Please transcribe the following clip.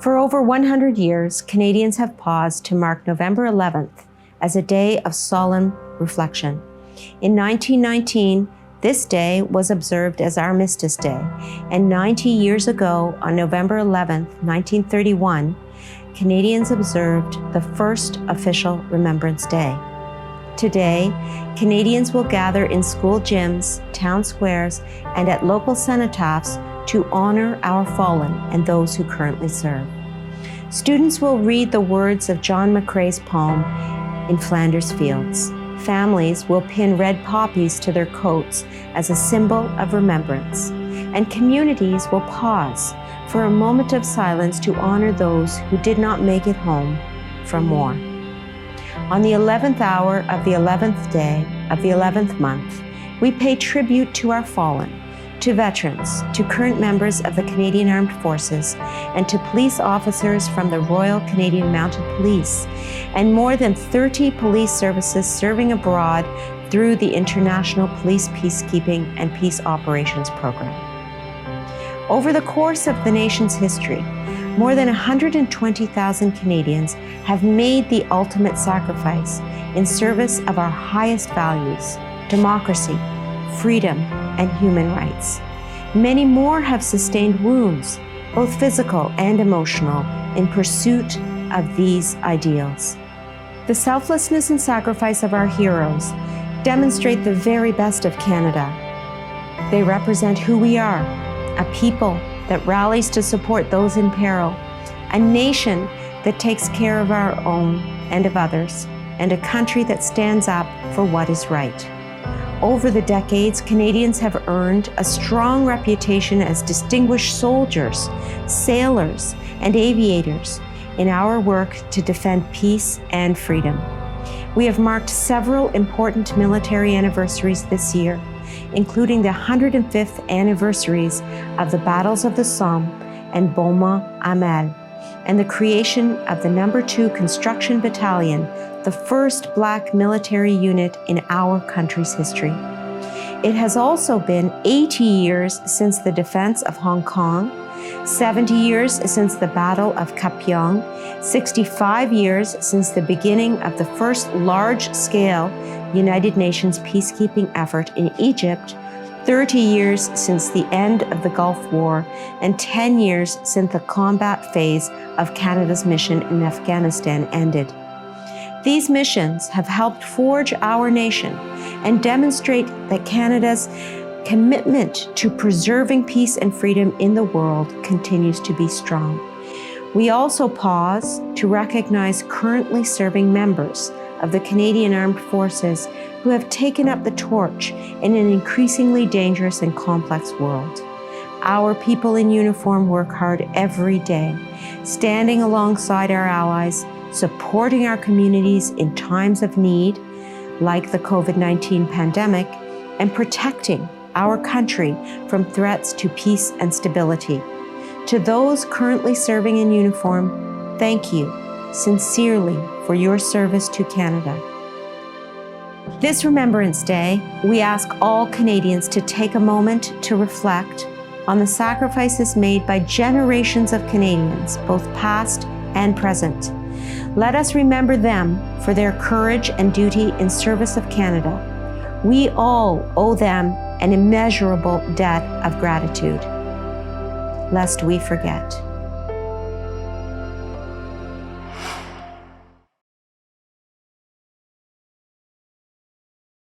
For over 100 years, Canadians have paused to mark November 11th as a day of solemn reflection. In 1919, this day was observed as Armistice Day, and 90 years ago, on November 11th, 1931, Canadians observed the first official Remembrance Day. Today, Canadians will gather in school gyms, town squares, and at local cenotaphs to honor our fallen and those who currently serve. Students will read the words of John McCrae's poem, In Flanders Fields. Families will pin red poppies to their coats as a symbol of remembrance, and communities will pause for a moment of silence to honor those who did not make it home from war. On the 11th hour of the 11th day of the 11th month, we pay tribute to our fallen, to veterans, to current members of the Canadian Armed Forces, and to police officers from the Royal Canadian Mounted Police, and more than 30 police services serving abroad through the International Police Peacekeeping and Peace Operations Program. Over the course of the nation's history, more than 120,000 Canadians have made the ultimate sacrifice in service of our highest values, democracy, freedom, and human rights. Many more have sustained wounds, both physical and emotional, in pursuit of these ideals. The selflessness and sacrifice of our heroes demonstrate the very best of Canada. They represent who we are, a people that rallies to support those in peril, a nation that takes care of our own and of others, and a country that stands up for what is right. Over the decades, Canadians have earned a strong reputation as distinguished soldiers, sailors, and aviators in our work to defend peace and freedom. We have marked several important military anniversaries this year, including the 105th anniversaries of the Battles of the Somme and Beaumont-Hamel, and the creation of the No. 2 Construction Battalion, the first Black military unit in our country's history. It has also been 80 years since the defense of Hong Kong, 70 years since the Battle of Kapyong, 65 years since the beginning of the first large-scale United Nations peacekeeping effort in Egypt, 30 years since the end of the Gulf War, and 10 years since the combat phase of Canada's mission in Afghanistan ended. These missions have helped forge our nation and demonstrate that Canada's commitment to preserving peace and freedom in the world continues to be strong. We also pause to recognize currently serving members of the Canadian Armed Forces who have taken up the torch in an increasingly dangerous and complex world. Our people in uniform work hard every day, standing alongside our allies, supporting our communities in times of need, like the COVID-19 pandemic, and protecting our country from threats to peace and stability. To those currently serving in uniform, thank you sincerely for your service to Canada. This Remembrance Day, we ask all Canadians to take a moment to reflect on the sacrifices made by generations of Canadians, both past and present. Let us remember them for their courage and duty in service of Canada. We all owe them an immeasurable debt of gratitude, lest we forget.